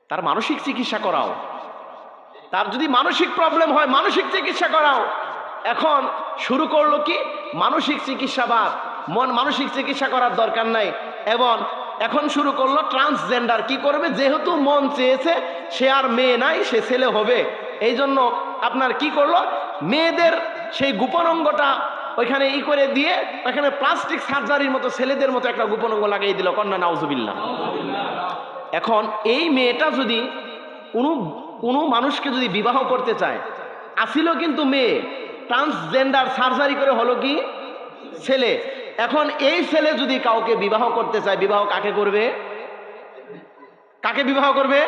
তার মানসিক চিকিৎসা করাও। তার যদি মানসিক প্রবলেম হয় মানসিক চিকিৎসা করাও। এখন শুরু করলো কি মানসিক চিকিৎসাবাদ, মানসিক চিকিৎসা করার দরকার নাই। এবং এখন শুরু করলো ট্রান্সজেন্ডার। কি করবে? যেহেতু মন চেয়েছে সে আর মেয়ে নাই, সে ছেলে হবে, এই জন্য আপনার কি করলো, মেয়েদের সেই গোপন অঙ্গটা ওইখানে করে দিয়ে ওইখানে প্লাস্টিক সার্জারির মতো ছেলেদের মতো একটা গোপন অঙ্গ লাগিয়ে দিল। কন্যা নাউজুবিল্লাহ। এখন এই মেয়েটা যদি কোনো মানুষকে যদি বিবাহ করতে চায়, আসিল কিন্তু মেয়ে, ট্রান্সজেন্ডার সার্জারি করে হলো কি ছেলে। এখন এই ছেলে যদি কাউকে বিবাহ করতে চায়, বিবাহ কাকে করবে? কাকে বিবাহ করবে?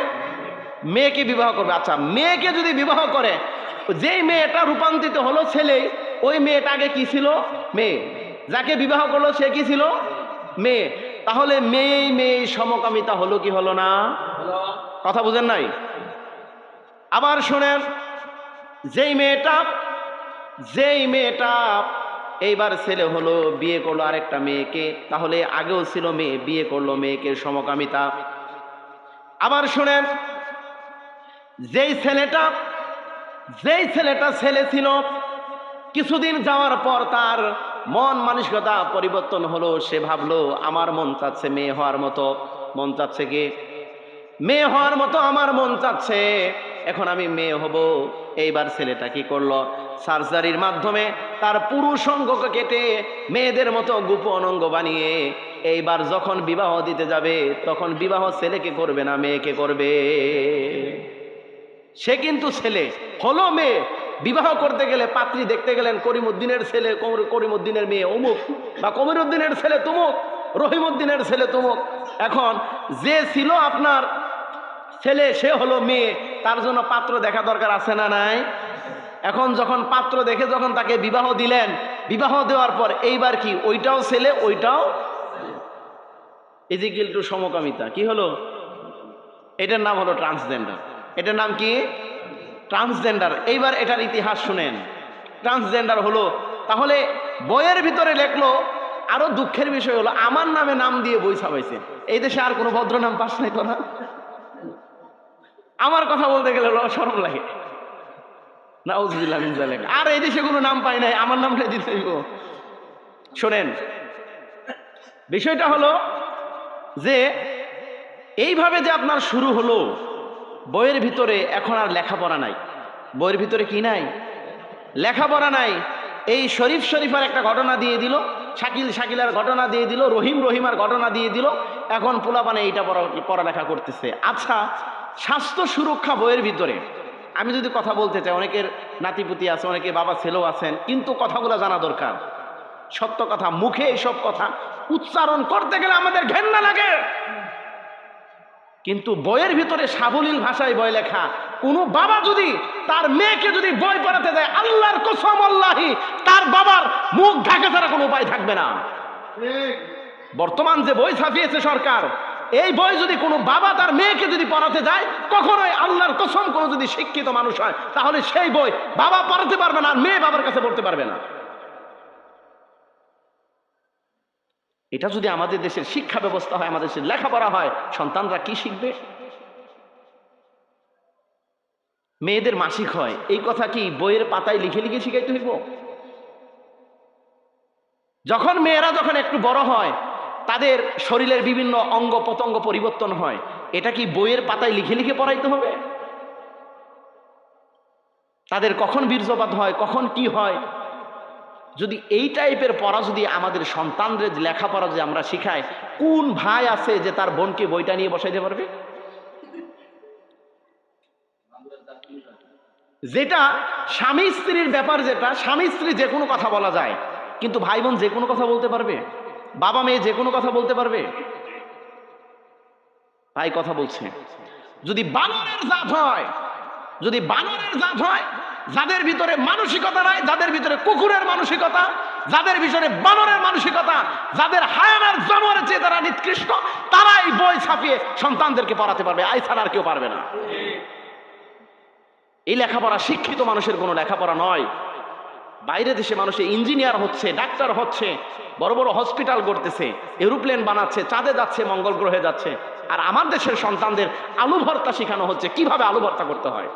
মেয়েকে বিবাহ করবে। আচ্ছা, মেয়েকে যদি বিবাহ করে, যেই মেয়েটা রূপান্তরিত হলো ছেলে, ওই মেয়েটা আগে কি ছিল? মেয়ে। যাকে বিবাহ করলো সে কি ছিল? মেয়ে। তাহলে মেয়ে সমকামিতা হলো কি হলো না? কথা বুঝেন নাই? আবার শোনেন, যেই মেয়েটা এইবার ছেলে হলো, বিয়ে করলো আরেকটা মেয়েকে, তাহলে আগেও ছিল মেয়ে, বিয়ে করলো মেয়েকে, সমকামিতা। আবার শোনেন, যেই ছেলেটা ছেলে ছিল, কিছুদিন যাওয়ার পর তার মন মানসিকতা পরিবর্তন হলো, সে ভাবলো আমার মন চাচ্ছে মেয়ে হওয়ার মতো। মন চাচ্ছে কি? মেয়ে হওয়ার মতো আমার মন চাচ্ছে, এখন আমি মেয়ে হব। এইবার ছেলেটা কি করলো? সার্জারির মাধ্যমে তার পুরুষ অঙ্গকে কেটে মেয়েদের মতো গোপন অঙ্গ বানিয়ে এইবার যখন বিবাহ দিতে যাবে, তখন বিবাহ ছেলেকে করবে না, মেয়েকে করবে। সে কিন্তু ছেলে হলো মেয়ে। বিবাহ করতে গেলে পাত্রী দেখতে গেলেন, করিমউদ্দিনের ছেলে করিমউদ্দিনের মেয়ে অমুক, বা কমিরউদ্দিনের ছেলে তুমুক, রহিমউদ্দিনের ছেলে তুমুক। এখন যে ছিল আপনার ছেলে সে হলো মেয়ে, তার জন্য পাত্র দেখা দরকার আছে না নাই? এখন যখন পাত্র দেখে যখন তাকে বিবাহ দিলেন, বিবাহ দেওয়ার পর এইবার কি ওইটাও ছেলে ওইটাও ইজিক্যাল টু সমকামিতা। কি হলো? এটার নাম হলো ট্রান্সজেন্ডার। এটার নাম কি? ট্রান্সজেন্ডার। এইবার এটার ইতিহাস শুনেন। ট্রান্সজেন্ডার হলো, তাহলে বইয়ের ভিতরে লেখলো, আরো দুঃখের বিষয় হলো আমার নামে নাম দিয়ে বই ছাপাইছে। এই দেশে আর কোনো ভদ্র নাম পাস নাই তো না? আমার কথা বলতে গেলে শরম লাগে। নাউজুবিল্লাহ মিন যালিক। আর এই দেশে কোনো নাম পাই নাই, আমার নামটা দিতে হইব। শোনেন, বিষয়টা হলো যে এইভাবে যে আপনার শুরু হলো, বইয়ের ভিতরে এখন আর লেখাপড়া নাই। বইয়ের ভিতরে কি নাই? লেখাপড়া নাই। এই শরীফার একটা ঘটনা দিয়ে দিল, শাকিলার ঘটনা দিয়ে দিল, রহিমার ঘটনা দিয়ে দিল। এখন পোলাপানে এইটা পড়ালেখা করতেছে। আচ্ছা, স্বাস্থ্য সুরক্ষা বইয়ের ভিতরে আমি যদি কথা বলতে চাই, অনেকের নাতিপুতি আছে, অনেকে বাবা ছেলেও আছেন, কিন্তু কথাগুলো জানা দরকার। সত্য কথা, মুখে এইসব কথা উচ্চারণ করতে গেলে আমাদের ঘেন্না লাগে, কিন্তু বইয়ের ভিতরে সাবলীল ভাষায় বই লেখা। কোনো বাবা যদি তার মেয়েকে যদি বই পড়াতে যায়, আল্লাহর কসম আল্লাহি, তার বাবার মুখ ঢাকা ছাড়া কোনো উপায় থাকবে না। বর্তমান যে বই ছাপিয়েছে সরকার, এই বই যদি কোনো বাবা তার মেয়েকে যদি পড়াতে যায়, কখনোই আল্লাহর কসম কোনো যদি শিক্ষিত মানুষ হয়, তাহলে সেই বই বাবা পড়াতে পারবে না, আর মেয়ে বাবার কাছে পড়তে পারবে না। এটা যদি আমাদের দেশের শিক্ষা ব্যবস্থা হয়, আমাদের দেশের লেখাপড়া হয়, সন্তানরা কি শিখবে? মেয়েদের মাসিক হয়, এই কথা কি বইয়ের পাতায় লিখে লিখে শিখাইতে হইব? যখন মেয়েরা যখন একটু বড় হয়, তাদের শরীরের বিভিন্ন অঙ্গ প্রত্যঙ্গ পরিবর্তন হয়, এটা কি বইয়ের পাতায় লিখে লিখে পড়াইতে হবে? তাদের কখন বীর্যপাত হয়, কখন কি হয়, যদি এই টাইপের পড়া যদি আমাদের সন্তানদের লেখাপড়া যদি আমরা শিখাই, কোন ভাই আছে যে তার বোনকে বইটা নিয়ে বসাইতে পারবে? যেটা স্বামী স্ত্রীর ব্যাপার, যেটা স্বামী স্ত্রী যে কোনো কথা বলা যায়, কিন্তু ভাই বোন যে কোনো কথা বলতে পারবে? বাবা মেয়ে যে কোনো কথা বলতে পারবে? ভাই কথা বলছে, যদি বানরের জাত হয়, যাদের ভিতরে মানসিকতা নাই, যাদের ভিতরে কুকুরের মানসিকতা, যাদের ভিতরে বানরের মানসিকতা, যাদের হায়ানার জানোয়ারের চেয়ে তারা নিকৃষ্ট, তারাই বই ছাপিয়ে সন্তানদেরকে পড়াতে পারবে, আই ছাড়া আর কেউ পারবে না। এই লেখাপড়া শিক্ষিত মানুষের কোনো লেখাপড়া নয়। বাইরে দেশে মানুষ ইঞ্জিনিয়ার হচ্ছে, ডাক্তার হচ্ছে, বড় বড় হসপিটাল করতেছে, এরোপ্লেন বানাচ্ছে, চাঁদে যাচ্ছে, মঙ্গল গ্রহে যাচ্ছে। আর আমার দেশের সন্তানদের আলু ভর্তা শেখানো হচ্ছে, কিভাবে আলু ভর্তা করতে হয়,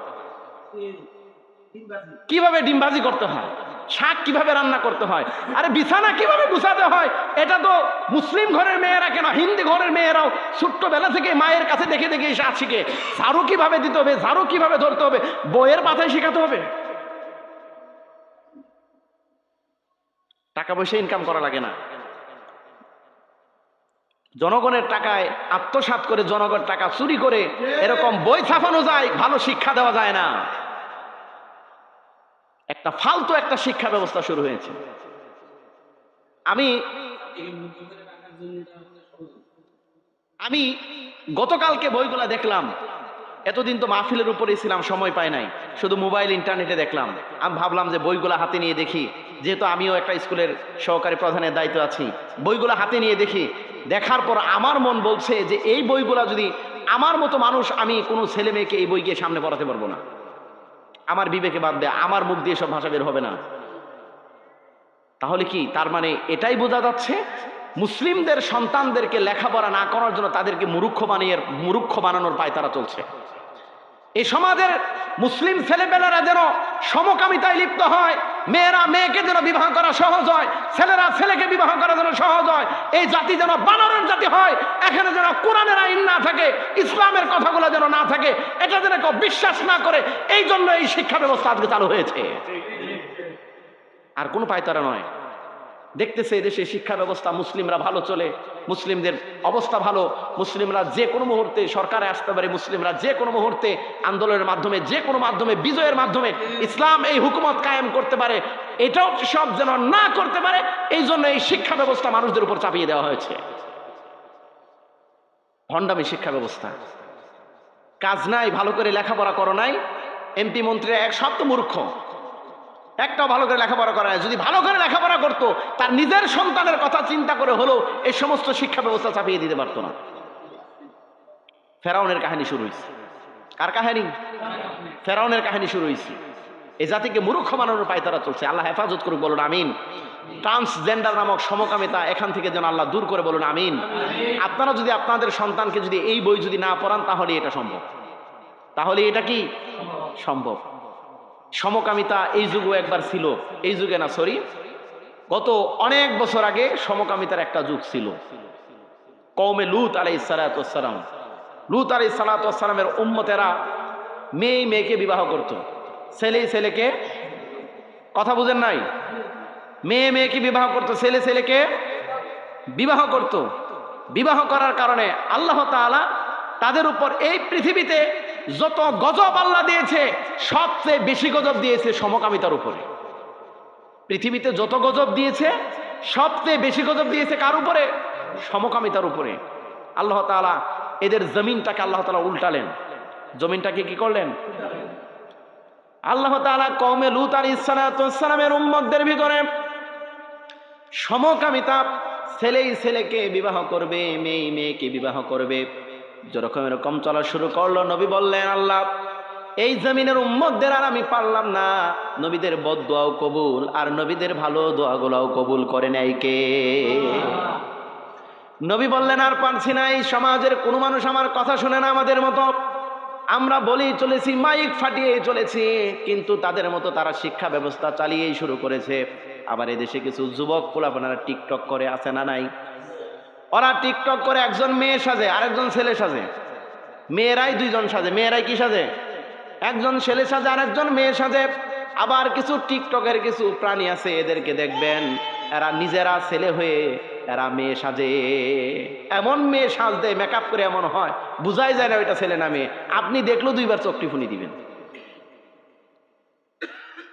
কিভাবে ডিমবাজি করতে হয়, শাক কিভাবে রান্না করতে হয়, আরে বিছানা কিভাবে গুছাতে হয়। এটা তো মুসলিম ঘরের মেয়েরা কেন, হিন্দু ঘরের মেয়েরাও ছোট্টবেলা থেকে মায়ের কাছে দেখে দেখে শিখে। ঝাড়ু কিভাবে দিতে হবে, ঝাড়ু কিভাবে ধরতে হবে, বইয়ের পাতায় শেখাতে হবে। টাকা পয়সা ইনকাম করা লাগে না, জনগণের টাকায় আত্মসাৎ করে, জনগণের টাকা চুরি করে এরকম বই ছাপানো যায়, ভালো শিক্ষা দেওয়া যায় না। একটা ফালতু একটা শিক্ষা ব্যবস্থা শুরু হয়েছে। আমি গতকালকে বইগুলা দেখলাম, এতদিন তো মাহফিলের উপরেই ছিলাম, সময় পাই নাই, শুধু মোবাইল ইন্টারনেটে দেখলাম। আমি ভাবলাম যে বইগুলা হাতে নিয়ে দেখি, যেহেতু আমিও একটা স্কুলের সহকারী প্রধানের দায়িত্ব আছি, বইগুলা হাতে নিয়ে দেখি। দেখার পর আমার মন বলছে যে এই বইগুলা যদি আমার মতো মানুষ, আমি কোনো ছেলে মেয়েকে এই বই গিয়ে সামনে পড়াতে পারবো না। আমার বিবেকে বাঁধবে, আমার মুখ দিয়ে সব ভাষা বের হবে না। তাহলে কি তার মানে এটাই বোঝা যাচ্ছে, মুসলিমদের সন্তানদেরকে লেখাপড়া না করার জন্য তাদেরকে মূর্খ বানানোর পায় তারা চলছে। এই সমাজের মুসলিম ছেলেমেয়েরা যেন সমকামিতায় লিপ্ত হয়, মেয়েরা মেয়েকে যেন বিবাহ করা সহজ হয়, ছেলেরা ছেলেকে বিবাহ করা যেন সহজ হয়, এই জাতি যেন বানরের জাতি হয়, এখানে যেন কোরআনের আইন না থাকে, ইসলামের কথাগুলো যেন না থাকে, এটা যেন কেউ বিশ্বাস না করে, এই জন্য এই শিক্ষা ব্যবস্থা আজকে চালু হয়েছে, আর কোনো পায়তারা নয়। দেখতেছে এদেশে শিক্ষা ব্যবস্থা, মুসলিমরা ভালো চলে, মুসলিমদের অবস্থা ভালো, মুসলিমরা যে কোনো মুহূর্তে সরকারে আসতে পারে, মুসলিমরা যে কোনো মুহূর্তে আন্দোলনের মাধ্যমে, যে কোনো মাধ্যমে, বিজয়ের মাধ্যমে ইসলাম এই হুকুমত কায়েম করতে পারে, এটাও সব যেন না করতে পারে, এই জন্য এই শিক্ষা ব্যবস্থা মানুষদের উপর চাপিয়ে দেওয়া হয়েছে। ভণ্ডামি শিক্ষা ব্যবস্থা, কাজ নাই, ভালো করে লেখাপড়া করো নাই, এমপি মন্ত্রীরা এক সব তো মূর্খ, একটাও ভালো করে লেখাপড়া করে না। যদি ভালো করে লেখাপড়া করতো, তার নিজের সন্তানের কথা চিন্তা করে হলো এই সমস্ত শিক্ষা ব্যবস্থা চাপিয়ে দিতে পারতো না। ফেরাউনের কাহিনী শুরু হয়েছে। কার কাহিনী? ফেরাউনের কাহিনী শুরু হয়েছে। এই জাতিকে মূর্খ বানানোর পায় তারা চলছে। আল্লাহ হেফাজত করুক, বলুন আমিন। ট্রান্সজেন্ডার নামক সমকামিতা এখান থেকে যেন আল্লাহ দূর করে, বলুন আমিন। আপনারা যদি আপনাদের সন্তানকে যদি এই বই যদি না পড়ান, তাহলে এটা সম্ভব, তাহলে এটা কি সম্ভব। সমকামিতা এই যুগও একবার ছিল, এই যুগে না, সরি, গত অনেক বছর আগে সমকামিতার একটা যুগ ছিল। কওমে লূত আলাইহিস সালাতু ওয়াস সালাম, লূত আলাইহিস সালাতু ওয়াস সালামের উম্মতেরা মেয়ে মেয়েকে বিবাহ করত, ছেলে ছেলেকে, কথা বুঝেন নাই, মেয়ে মেয়েকে বিবাহ করত, ছেলে ছেলেকে বিবাহ করত। বিবাহ করার কারণে আল্লাহ তাআলা তাদের উপর এই পৃথিবীতে যত গজব আল্লাহ দিয়েছে, সবচেয়ে বেশি গজব দিয়েছে সমকামিতার উপরে। পৃথিবীতে যত গজব দিয়েছে, সবচেয়ে বেশি গজব দিয়েছে কার উপরে? সমকামিতার উপরে। আল্লাহ তাআলা এদের জমিনটাকে আল্লাহ তাআলা উল্টালেন। জমিনটাকে কি করলেন? আল্লাহ তাআলা কওমে লূত আলাইহিস সালাতু ওয়াস সালামের উম্মতদের ভিতরে সমকামিতা, ছেলেই ছেলেকে বিবাহ করবে, মেয়ে মেয়েকে বিবাহ করবে, যেরকম এরকম চলা শুরু করলো। নবী বললেন, আল্লাহ এই জমিনের উম্মতদের আর আমি পারলাম না, নবীদের বদদোয়াও কবুল আর নবীদের ভালো দোয়াগুলোও কবুল করে নেয় কে? নবী বললেন, আর পারছি না, এই সমাজের কোনো মানুষ আমার কথা শুনে না আমাদের মতো। আমরা বলেই চলেছি, মাইক ফাটিয়ে চলেছি, কিন্তু তাদের মতো তারা শিক্ষা ব্যবস্থা চালিয়েই শুরু করেছে। আবার এদেশে কিছু যুবক পোলাপানারা টিকটক করে, আছে না নাই? ওরা টিকটক করে একজন মেয়ে সাজে, আরেকজন ছেলে সাজে, মেয়েরাই দুইজন সাজে। মেয়েরাই কি সাজে? একজন ছেলে সাজে, আরেকজন মেয়ে সাজে। আবার কিছু টিকটকের কিছু প্রাণী আছে, এদেরকে দেখবেন এরা নিজেরা ছেলে হয়ে এরা মেয়ে সাজে। এমন মেয়ে সাজ দেয়, মেকআপ করে এমন হয়, বুঝাই যায় না ওইটা ছেলে না মেয়ে। আপনি দেখলেও দুইবার চোখ টিপুনি দিবেন।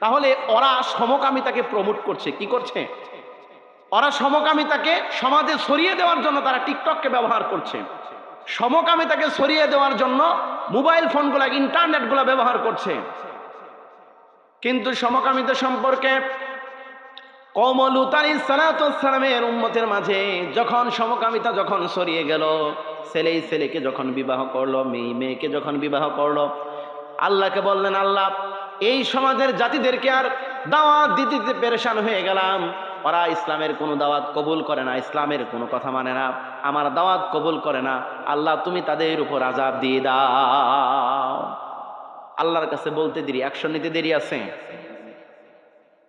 তাহলে ওরা সমকামিতাকে প্রমোট করছে। কি করছে? ওরা সমকামিতাকে সমাজে ছড়িয়ে দেওয়ার জন্য তারা টিকটককে ব্যবহার করছে। সমকামিতাকে ছড়িয়ে দেওয়ার জন্য মোবাইল ফোনগুলা, ইন্টারনেটগুলা ব্যবহার করছে। কিন্তু সমকামিতা সম্পর্কে কওম লূত আলাইহিস সালাতু ওয়াস সালামের উম্মতের মাঝে যখন সমকামিতা যখন ছড়িয়ে গেল, ছেলে ছেলেকে যখন বিবাহ করলো, মেয়ে মেয়েকে যখন বিবাহ করলো, আল্লাহকে বললেন, আল্লাহ এই সমাজের জাতিদেরকে আর দাওয়াত দিতে দিতে পেরেশান হয়ে গেলাম, ওরা ইসলামের কোনো দাওয়াত কবুল করে না, ইসলামের কোনো কথা মানে না, আমার দাওয়াত কবুল করে না, আল্লাহ তুমি তাদের উপর আযাব দিয়ে দাও। আল্লাহর কাছে বলতে দেরি, অ্যাকশন নিতে দেরি আছে।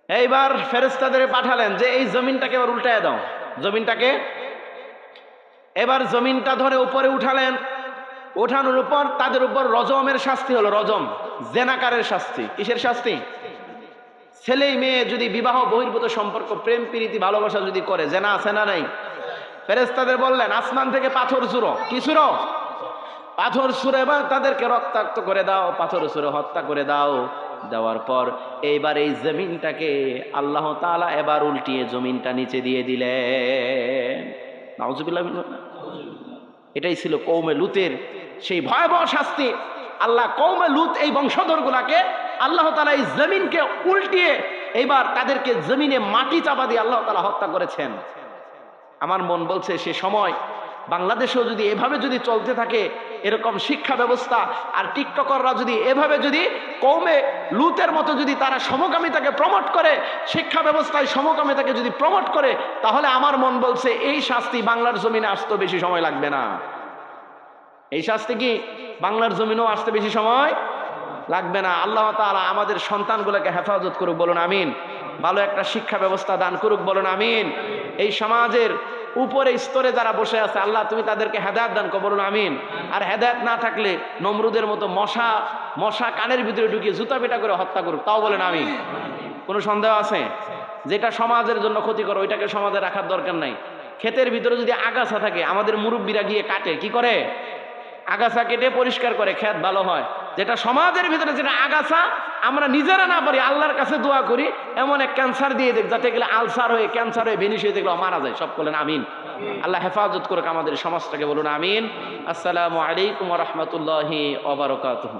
এইবার ফেরেশতাদের পাঠালেন যে এই জমিনটাকে এবার উল্টায় দাও, জমিনটাকে এবার জমিনটা ধরে উপরে উঠালেন। ওঠানোর উপর তাদের উপর রজমের শাস্তি হলো, রজম জেনাকারের শাস্তি। কিসের শাস্তি? ছেলে মেয়ে যদি বিবাহ বহির্ভূত সম্পর্ক, প্রেম প্রীতি ভালোবাসা যদি করে, জেনা আছে না নাই? ফেরেশতাদের বললেন আসমান থেকে পাথর ছুঁড়ো। কি ছুঁড়ো? পাথর ছুঁড়ে এবার তাদেরকে রক্তাক্ত করে দাও, পাথর ছুঁড়ে হত্যা করে দাও। দেওয়ার পর এইবার এই জমিনটাকে আল্লাহ তাআলা এবার উল্টিয়ে জমিনটা নিচে দিয়ে দিলেন। নাউজুবিল্লাহ। এটাই ছিল কওমে লূতের সেই ভয়াবহ শাস্তি। আল্লাহ কওমে লূত এই বংশধরগুলাকে আল্লাহ তাআলা এই জমিনকে উল্টিয়ে এইবার তাদেরকে জমিনে মাটি চাপা দিয়ে আল্লাহ তাআলা হত্যা করেছেন। আমার মন বলছে সে সময় বাংলাদেশেও যদি এভাবে যদি চলতে থাকে এরকম শিক্ষা ব্যবস্থা, আর টিকটকাররা যদি এভাবে যদি কওমে লূতের মতো যদি তারা সমকামিতাকে প্রমোট করে, শিক্ষা ব্যবস্থায় সমকামিতাকে যদি প্রমোট করে, তাহলে আমার মন বলছে এই শাস্তি বাংলার জমিনে আসতে বেশি সময় লাগবে না। এই শাস্তি কি বাংলার জমিনেও আসতে বেশি সময় লাগবে না। আল্লাহ তাআলা আমাদের সন্তানগুলোকে হেফাজত করুক, বলুন আমিন। ভালো একটা শিক্ষা ব্যবস্থা দান করুক, বলুন আমিন। এই সমাজের উপরে স্তরে যারা বসে আছে আল্লাহ তুমি তাদেরকে হেদায়েত দান করো, বলুন আমিন। আর হেদায়েত না থাকলে নমরুদের মতো মশা কানের ভিতরে ঢুকিয়ে জুতা পেটা করে হত্যা করুক, তাও বলেন আমিন। কোনো সন্দেহ আছে? যেটা সমাজের জন্য ক্ষতিকর ওইটাকে সমাজে রাখার দরকার নাই। ক্ষেতের ভিতরে যদি আগাছা থাকে আমাদের মুরব্বীরা গিয়ে কাটে, কি করে? আগাছা কেটে পরিষ্কার করে, ক্ষেত ভালো হয়। যেটা সমাজের ভিতরে যেটা আগাছা আমরা নিজেরা না পারি, আল্লাহর কাছে দোয়া করি এমন এক ক্যান্সার দিয়ে দেখ যাতে গেলে আলসার হয়ে ক্যান্সার হয়ে ভেনিস হয়ে দেখলে মারা যায়। সব বলেন আমিন। আল্লাহ হেফাজত করুক আমাদের সমাজটাকে, বলুন আমিন। আসসালামু আলাইকুম ওয়া রাহমাতুল্লাহি ওয়া বারাকাতুহু।